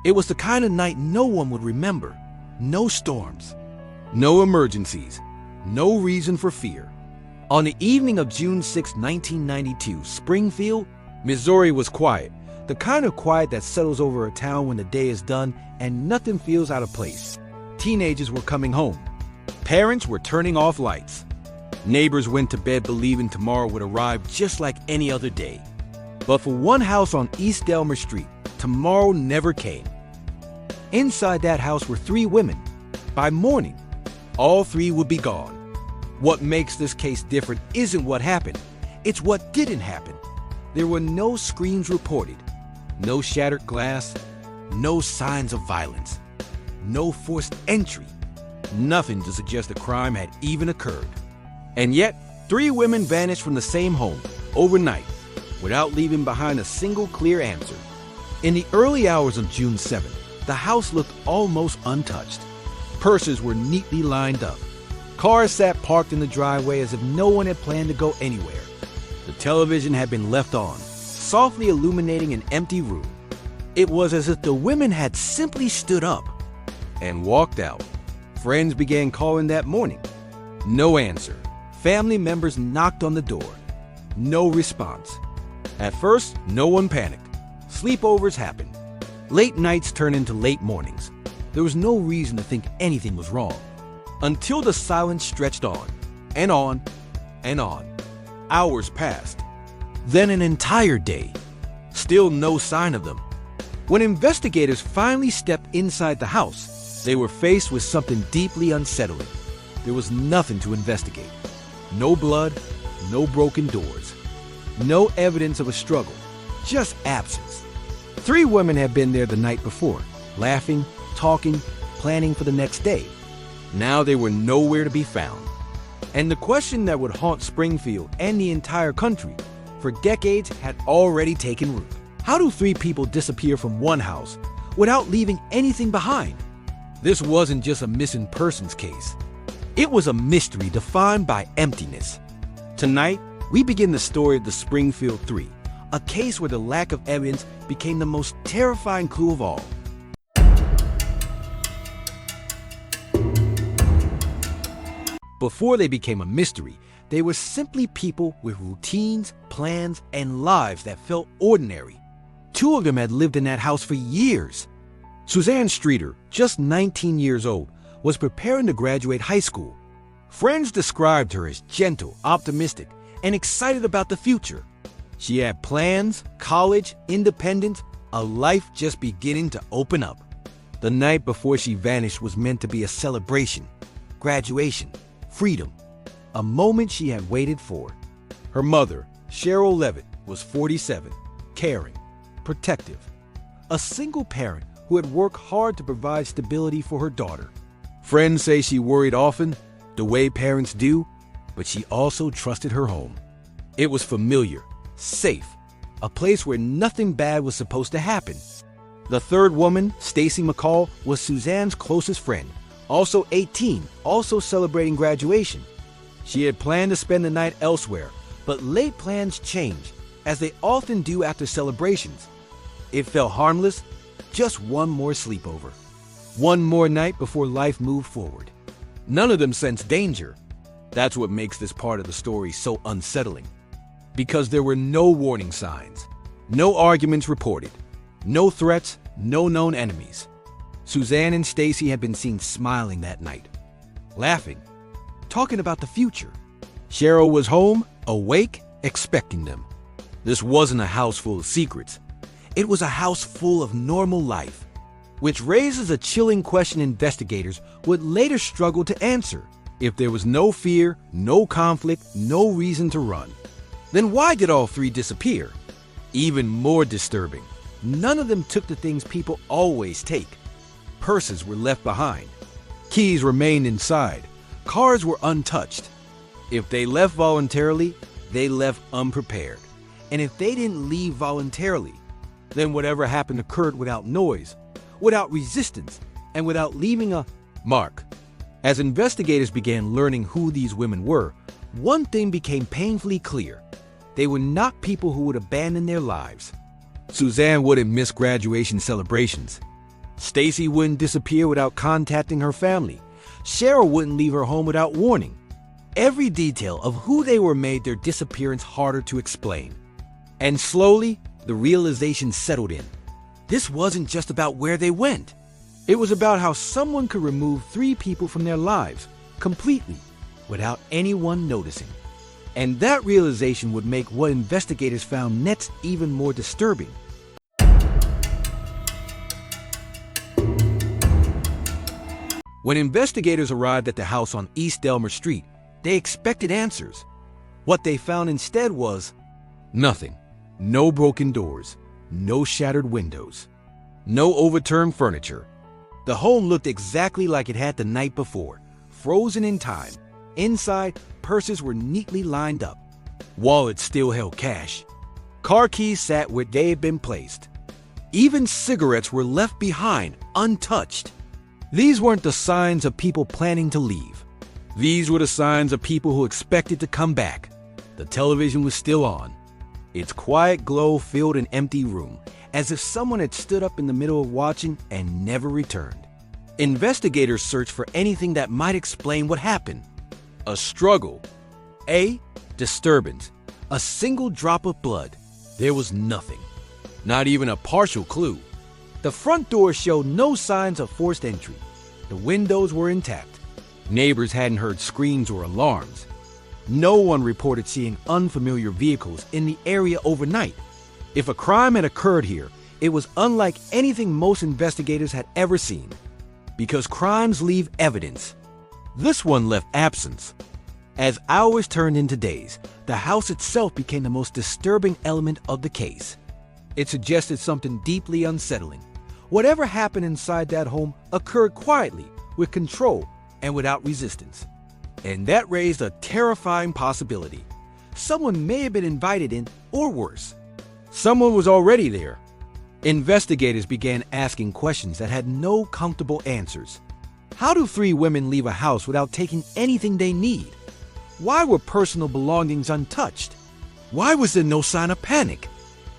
It was the kind of night no one would remember. No storms, no emergencies, no reason for fear. On the evening of June 6, 1992, Springfield, Missouri was quiet. The kind of quiet that settles over a town when the day is done and nothing feels out of place. Teenagers were coming home. Parents were turning off lights. Neighbors went to bed believing tomorrow would arrive just like any other day. But for one house on East Delmer Street, tomorrow never came. Inside that house were 3 women. By morning, all 3 would be gone. What makes this case different isn't what happened, it's what didn't happen. There were no screams reported, no shattered glass, no signs of violence, no forced entry, nothing to suggest a crime had even occurred. And yet, 3 women vanished from the same home overnight without leaving behind a single clear answer. In the early hours of June 7th, the house looked almost untouched. Purses were neatly lined up. Cars sat parked in the driveway as if no one had planned to go anywhere. The television had been left on, softly illuminating an empty room. It was as if the women had simply stood up and walked out. Friends began calling that morning. No answer. Family members knocked on the door. No response. At first, no one panicked. Sleepovers happened. Late nights turned into late mornings. There was no reason to think anything was wrong. Until the silence stretched on, and on, and on. Hours passed. Then an entire day. Still no sign of them. When investigators finally stepped inside the house, they were faced with something deeply unsettling. There was nothing to investigate. No blood, no broken doors. No evidence of a struggle, just absence. 3 women had been there the night before, laughing, talking, planning for the next day. Now they were nowhere to be found. And the question that would haunt Springfield and the entire country for decades had already taken root. How do 3 people disappear from one house without leaving anything behind? This wasn't just a missing persons case. It was a mystery defined by emptiness. Tonight, we begin the story of the Springfield Three, a case where the lack of evidence became the most terrifying clue of all. Before they became a mystery, they were simply people with routines, plans, and lives that felt ordinary. 2 of them had lived in that house for years. Suzanne Streeter, just 19 years old, was preparing to graduate high school. Friends described her as gentle, optimistic, and excited about the future. She had plans, college, independence, a life just beginning to open up. The night before she vanished was meant to be a celebration, graduation, freedom, a moment she had waited for. Her mother, Sherrill Levitt, was 47, caring, protective, a single parent who had worked hard to provide stability for her daughter. Friends say she worried often, the way parents do, but she also trusted her home. It was familiar, safe, a place where nothing bad was supposed to happen. The 3rd woman, Stacy McCall, was Suzanne's closest friend, also 18, also celebrating graduation. She had planned to spend the night elsewhere, but late plans change, as they often do after celebrations. It felt harmless, just one more sleepover. One more night before life moved forward. None of them sensed danger. That's what makes this part of the story so unsettling. Because there were no warning signs, no arguments reported, no threats, no known enemies. Suzanne and Stacy had been seen smiling that night, laughing, talking about the future. Sherrill was home, awake, expecting them. This wasn't a house full of secrets. It was a house full of normal life, which raises a chilling question investigators would later struggle to answer. If there was no fear, no conflict, no reason to run, then why did all 3 disappear? Even more disturbing, none of them took the things people always take. Purses were left behind. Keys remained inside. Cars were untouched. If they left voluntarily, they left unprepared. And if they didn't leave voluntarily, then whatever happened occurred without noise, without resistance, and without leaving a mark. As investigators began learning who these women were, one thing became painfully clear. They were not people who would abandon their lives. Suzanne wouldn't miss graduation celebrations. Stacy wouldn't disappear without contacting her family. Sherrill wouldn't leave her home without warning. Every detail of who they were made their disappearance harder to explain. And slowly, the realization settled in. This wasn't just about where they went. It was about how someone could remove 3 people from their lives completely without anyone noticing. And that realization would make what investigators found next even more disturbing. When investigators arrived at the house on East Delmer Street, they expected answers. What they found instead was nothing. No broken doors, no shattered windows, no overturned furniture. The home looked exactly like it had the night before, frozen in time. Inside, purses were neatly lined up. Wallets still held cash. Car keys sat where they had been placed. Even cigarettes were left behind, untouched. These weren't the signs of people planning to leave. These were the signs of people who expected to come back. The television was still on. Its quiet glow filled an empty room, as if someone had stood up in the middle of watching and never returned. Investigators searched for anything that might explain what happened. A struggle. A disturbance. A single drop of blood. There was nothing. Not even a partial clue. The front door showed no signs of forced entry. The windows were intact. Neighbors hadn't heard screams or alarms. No one reported seeing unfamiliar vehicles in the area overnight. If a crime had occurred here, it was unlike anything most investigators had ever seen. Because crimes leave evidence. This one left absence. As hours turned into days, the house itself became the most disturbing element of the case. It suggested something deeply unsettling. Whatever happened inside that home occurred quietly, with control, and without resistance. And that raised a terrifying possibility. Someone may have been invited in, or worse, someone was already there. Investigators began asking questions that had no comfortable answers. How do 3 women leave a house without taking anything they need? Why were personal belongings untouched? Why was there no sign of panic?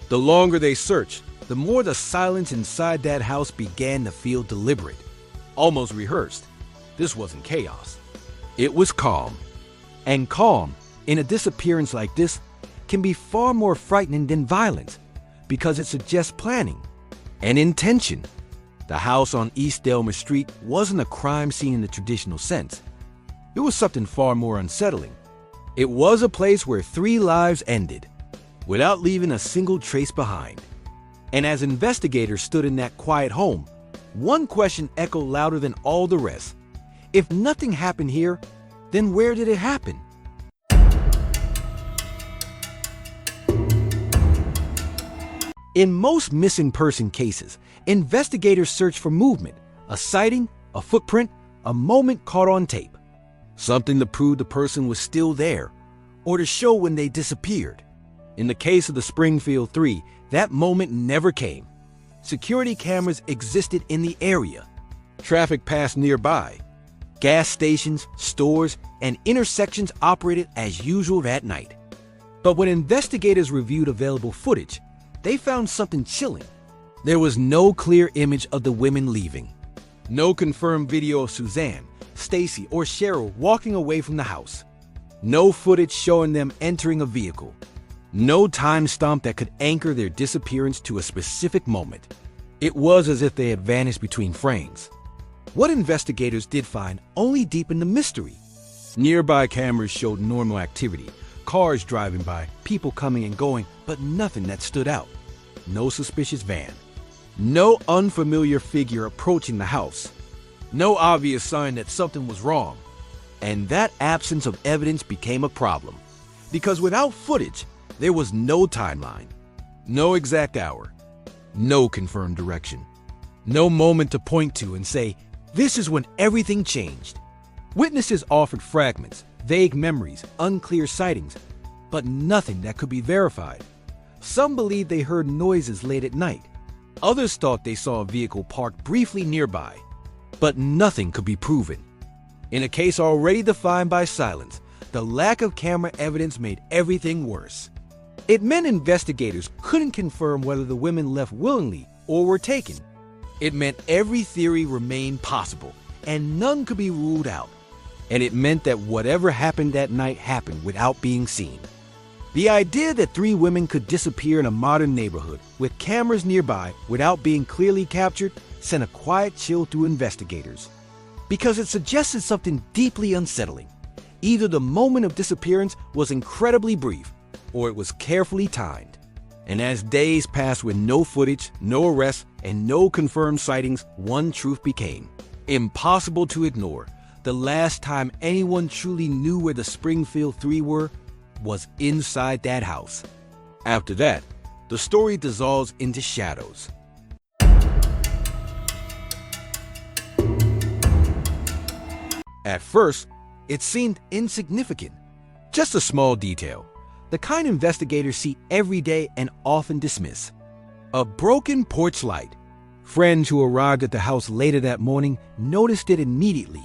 The longer they searched, the more the silence inside that house began to feel deliberate, almost rehearsed. This wasn't chaos. It was calm. And calm, in a disappearance like this, can be far more frightening than violence, because it suggests planning and intention. The house on East Delmer Street wasn't a crime scene in the traditional sense. It was something far more unsettling. It was a place where 3 lives ended, without leaving a single trace behind. And as investigators stood in that quiet home, one question echoed louder than all the rest. If nothing happened here, then where did it happen? In most missing person cases, investigators search for movement, a sighting, a footprint, a moment caught on tape. Something to prove the person was still there, or to show when they disappeared. In the case of the Springfield Three, that moment never came. Security cameras existed in the area. Traffic passed nearby. Gas stations, stores, and intersections operated as usual that night. But when investigators reviewed available footage, they found something chilling. There was no clear image of the women leaving. No confirmed video of Suzanne, Stacy, or Sherrill walking away from the house. No footage showing them entering a vehicle. No timestamp that could anchor their disappearance to a specific moment. It was as if they had vanished between frames. What investigators did find only deepened the mystery. Nearby cameras showed normal activity, cars driving by, people coming and going, but nothing that stood out. No suspicious van. No unfamiliar figure approaching the house. No obvious sign that something was wrong. And that absence of evidence became a problem. Because without footage, there was no timeline, no exact hour, no confirmed direction, no moment to point to and say, this is when everything changed. Witnesses offered fragments, vague memories, unclear sightings, but nothing that could be verified. Some believed they heard noises late at night. Others thought they saw a vehicle parked briefly nearby, but nothing could be proven. In a case already defined by silence, the lack of camera evidence made everything worse. It meant investigators couldn't confirm whether the women left willingly or were taken. It meant every theory remained possible, and none could be ruled out. And it meant that whatever happened that night happened without being seen. The idea that three women could disappear in a modern neighborhood with cameras nearby without being clearly captured sent a quiet chill through investigators. Because it suggested something deeply unsettling. Either the moment of disappearance was incredibly brief, or it was carefully timed. And as days passed with no footage, no arrests, and no confirmed sightings, one truth became impossible to ignore. The last time anyone truly knew where the Springfield Three were was inside that house. After that, the story dissolves into shadows. At first, it seemed insignificant, just a small detail, the kind investigators see every day and often dismiss. A broken porch light. Friends who arrived at the house later that morning noticed it immediately.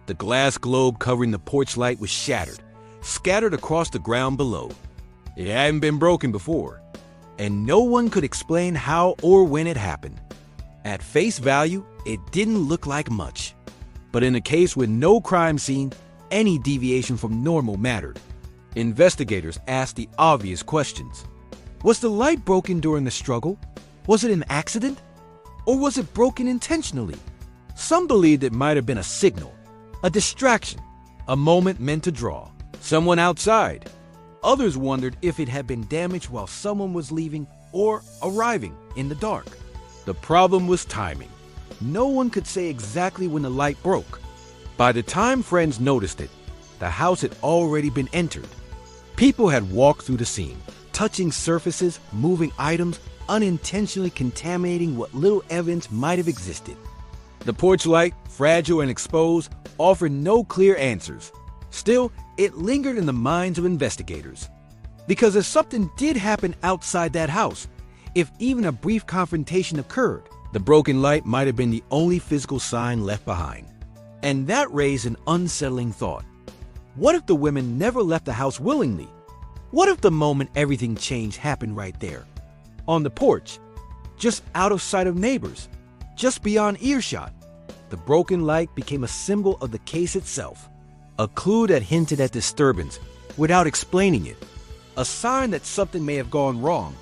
The glass globe covering the porch light was shattered, scattered across the ground below. It hadn't been broken before, and no one could explain how or when it happened. At face value, it didn't look like much. But in a case with no crime scene, any deviation from normal mattered. Investigators asked the obvious questions. Was the light broken during the struggle? Was it an accident? Or was it broken intentionally? Some believed it might have been a signal, a distraction, a moment meant to draw someone outside. Others wondered if it had been damaged while someone was leaving or arriving in the dark. The problem was timing. No one could say exactly when the light broke. By the time friends noticed it, the house had already been entered. People had walked through the scene, touching surfaces, moving items, unintentionally contaminating what little evidence might have existed. The porch light, fragile and exposed, offered no clear answers. Still, it lingered in the minds of investigators. Because if something did happen outside that house, if even a brief confrontation occurred, the broken light might have been the only physical sign left behind. And that raised an unsettling thought. What if the women never left the house willingly? What if the moment everything changed happened right there, on the porch, just out of sight of neighbors, just beyond earshot? The broken light became a symbol of the case itself, a clue that hinted at disturbance without explaining it, a sign that something may have gone wrong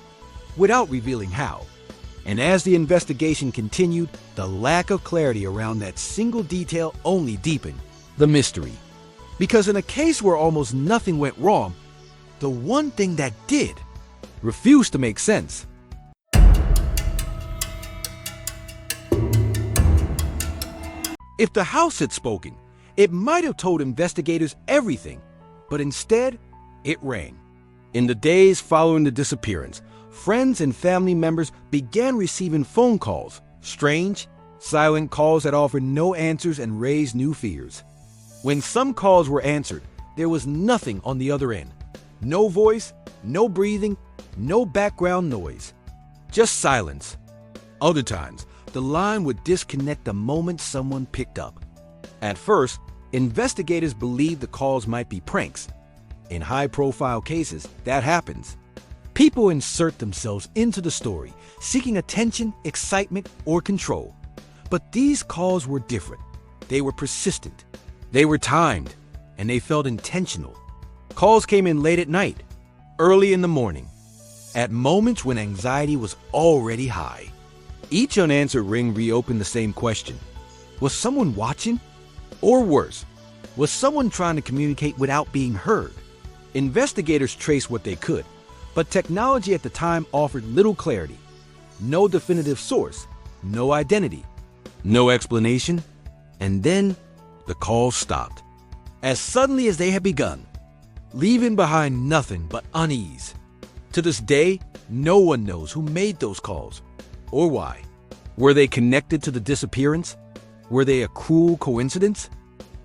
without revealing how. And as the investigation continued, the lack of clarity around that single detail only deepened the mystery. Because in a case where almost nothing went wrong, the one thing that did refused to make sense. If the house had spoken, it might have told investigators everything, but instead, it rang. In the days following the disappearance, friends and family members began receiving phone calls, strange, silent calls that offered no answers and raised new fears. When some calls were answered, there was nothing on the other end. No voice, no breathing, no background noise. Just silence. Other times, the line would disconnect the moment someone picked up. At first, investigators believed the calls might be pranks. In high-profile cases, that happens. People insert themselves into the story, seeking attention, excitement, or control. But these calls were different. They were persistent. They were timed, and they felt intentional. Calls came in late at night, early in the morning, at moments when anxiety was already high. Each unanswered ring reopened the same question. Was someone watching? Or worse, was someone trying to communicate without being heard? Investigators traced what they could, but technology at the time offered little clarity. No definitive source, no identity, no explanation, and then the calls stopped. As suddenly as they had begun, leaving behind nothing but unease. To this day, no one knows who made those calls or why. Were they connected to the disappearance? Were they a cruel coincidence?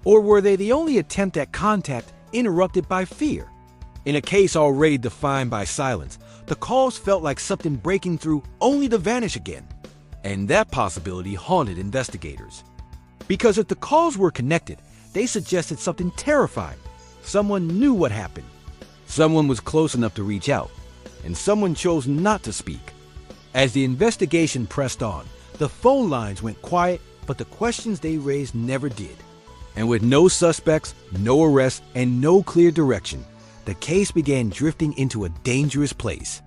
Or were they the only attempt at contact interrupted by fear? In a case already defined by silence, the calls felt like something breaking through only to vanish again. And that possibility haunted investigators. Because if the calls were connected, they suggested something terrifying. Someone knew what happened. Someone was close enough to reach out, and someone chose not to speak. As the investigation pressed on, The phone lines went quiet, but the questions they raised never did. And with no suspects, no arrests, and no clear direction, the case began drifting into a dangerous place.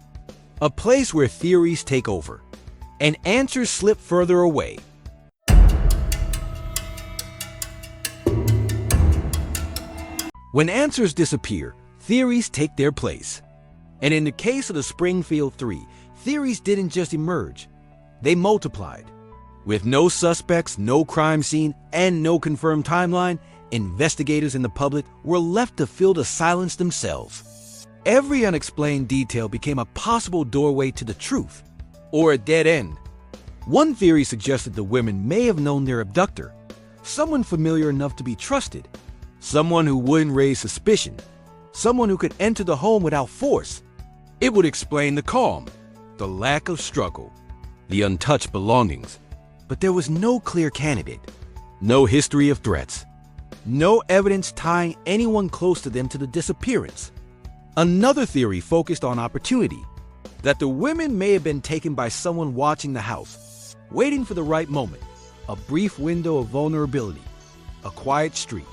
A place where theories take over, and answers slip further away. When answers disappear, theories take their place. And in the case of the Springfield Three, theories didn't just emerge, they multiplied. With no suspects, no crime scene, and no confirmed timeline, investigators and the public were left to fill the silence themselves. Every unexplained detail became a possible doorway to the truth, or a dead end. One theory suggested the women may have known their abductor, someone familiar enough to be trusted, someone who wouldn't raise suspicion, someone who could enter the home without force. It would explain the calm, the lack of struggle, the untouched belongings. But there was no clear candidate, no history of threats, no evidence tying anyone close to them to the disappearance. Another theory focused on opportunity, that the women may have been taken by someone watching the house, waiting for the right moment, a brief window of vulnerability, a quiet street,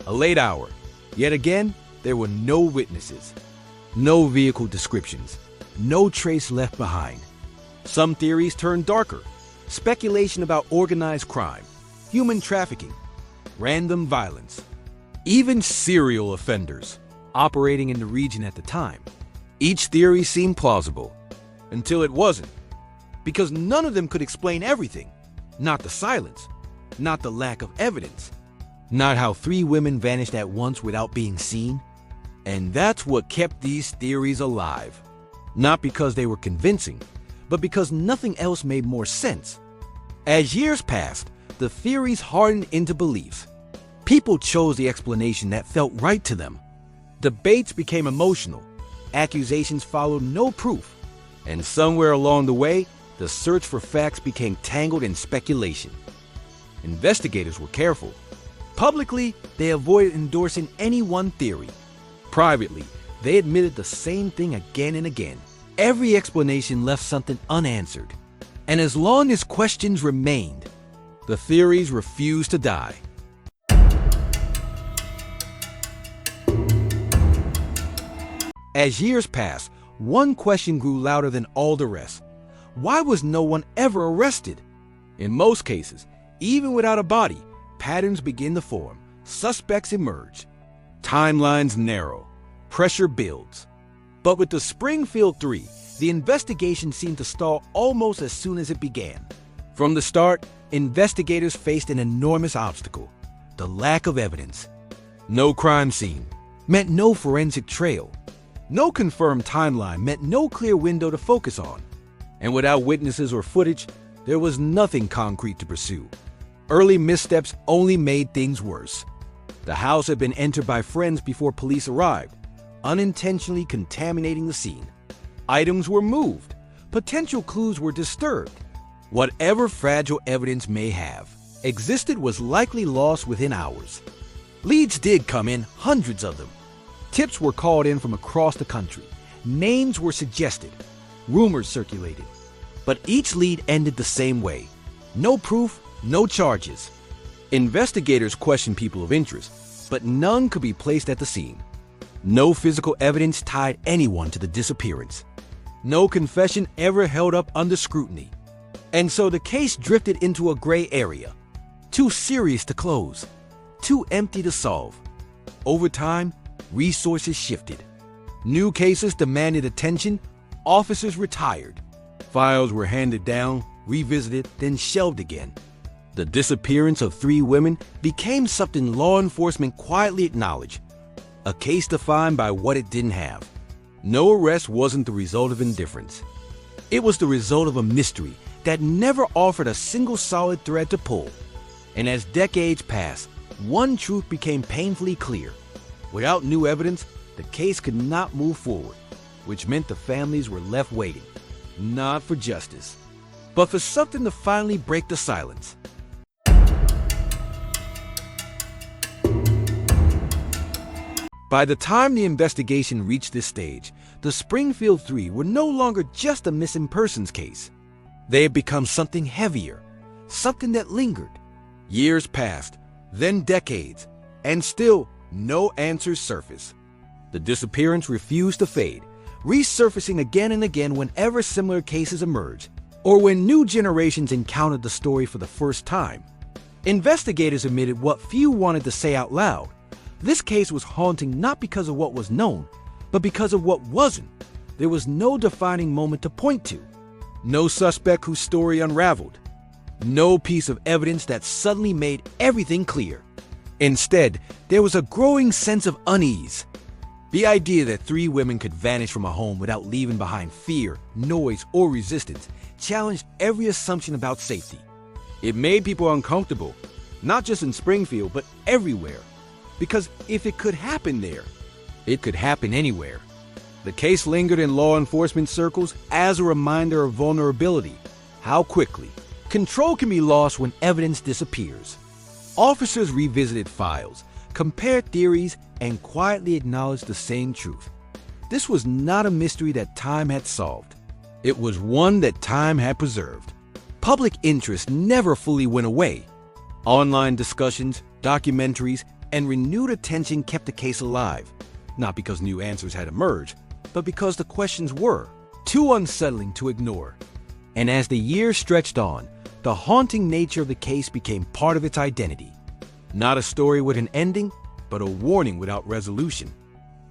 a late hour. Yet again, there were no witnesses, no vehicle descriptions, no trace left behind. Some theories turned darker. Speculation about organized crime, human trafficking, random violence, even serial offenders operating in the region at the time. Each theory seemed plausible, until it wasn't, because none of them could explain everything. Not the silence, not the lack of evidence, not how 3 women vanished at once without being seen. And that's what kept these theories alive. Not because they were convincing, but because nothing else made more sense. As years passed, the theories hardened into beliefs. People chose the explanation that felt right to them. Debates became emotional. Accusations followed no proof. And somewhere along the way, the search for facts became tangled in speculation. Investigators were careful. Publicly, they avoided endorsing any one theory. Privately, they admitted the same thing again and again. Every explanation left something unanswered. And as long as questions remained, the theories refused to die. As years passed, one question grew louder than all the rest. Why was no one ever arrested? In most cases, even without a body, patterns begin to form. Suspects emerge. Timelines narrow. Pressure builds. But with the Springfield Three, the investigation seemed to stall almost as soon as it began. From the start, investigators faced an enormous obstacle: the lack of evidence. No crime scene meant no forensic trail. No confirmed timeline meant no clear window to focus on. And without witnesses or footage, there was nothing concrete to pursue. Early missteps only made things worse. The house had been entered by friends before police arrived, unintentionally contaminating the scene. Items were moved. Potential clues were disturbed. Whatever fragile evidence may have existed was likely lost within hours. Leads did come in, hundreds of them. Tips were called in from across the country. Names were suggested. Rumors circulated. But each lead ended the same way. No proof, no charges. Investigators questioned people of interest, but none could be placed at the scene. No physical evidence tied anyone to the disappearance. No confession ever held up under scrutiny. And so the case drifted into a gray area. Too serious to close. Too empty to solve. Over time, resources shifted. New cases demanded attention. Officers retired. Files were handed down, revisited, then shelved again. The disappearance of 3 women became something law enforcement quietly acknowledged. A case defined by what it didn't have. No arrest wasn't the result of indifference. It was the result of a mystery that never offered a single solid thread to pull. And as decades passed, one truth became painfully clear. Without new evidence, the case could not move forward, which meant the families were left waiting, not for justice, but for something to finally break the silence. By the time the investigation reached this stage, the Springfield Three were no longer just a missing persons case. They had become something heavier, something that lingered. Years passed, then decades, and still no answers surfaced. The disappearance refused to fade, resurfacing again and again whenever similar cases emerged, or when new generations encountered the story for the first time. Investigators admitted what few wanted to say out loud. This case was haunting not because of what was known, but because of what wasn't. There was no defining moment to point to, no suspect whose story unraveled, no piece of evidence that suddenly made everything clear. Instead, there was a growing sense of unease. The idea that three women could vanish from a home without leaving behind fear, noise, or resistance challenged every assumption about safety. It made people uncomfortable, not just in Springfield, but everywhere. Because if it could happen there, it could happen anywhere. The case lingered in law enforcement circles as a reminder of vulnerability, how quickly control can be lost when evidence disappears. Officers revisited files, compared theories, and quietly acknowledged the same truth. This was not a mystery that time had solved. It was one that time had preserved. Public interest never fully went away. Online discussions, documentaries, and renewed attention kept the case alive, not because new answers had emerged, but because the questions were too unsettling to ignore. And as the years stretched on, the haunting nature of the case became part of its identity. Not a story with an ending, but a warning without resolution.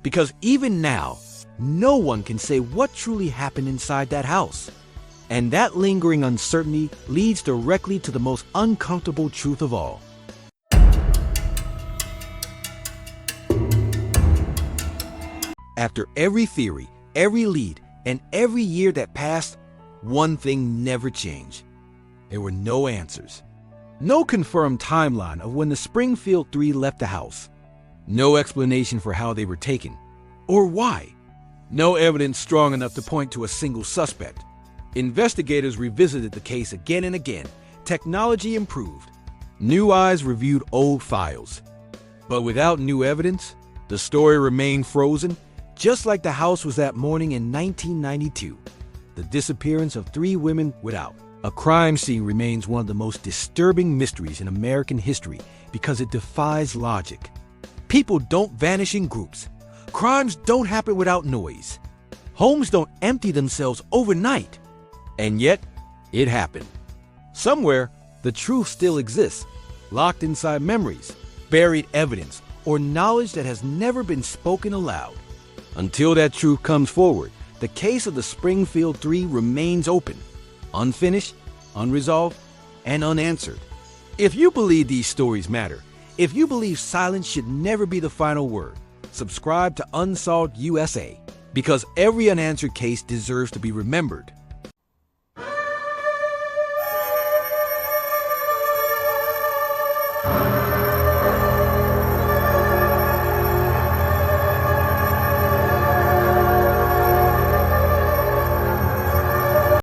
Because even now, no one can say what truly happened inside that house. And that lingering uncertainty leads directly to the most uncomfortable truth of all. After every theory, every lead, and every year that passed, one thing never changed. There were no answers. No confirmed timeline of when the Springfield Three left the house. No explanation for how they were taken, or why. No evidence strong enough to point to a single suspect. Investigators revisited the case again and again. Technology improved. New eyes reviewed old files. But without new evidence, the story remained frozen, just like the house was that morning in 1992. The disappearance of three women without a crime scene remains one of the most disturbing mysteries in American history because it defies logic. People don't vanish in groups. Crimes don't happen without noise. Homes don't empty themselves overnight. And yet, it happened. Somewhere, the truth still exists, locked inside memories, buried evidence, or knowledge that has never been spoken aloud. Until that truth comes forward, the case of the Springfield Three remains open, unfinished, unresolved, and unanswered. If you believe these stories matter, if you believe silence should never be the final word, subscribe to Unsolved USA, because every unanswered case deserves to be remembered.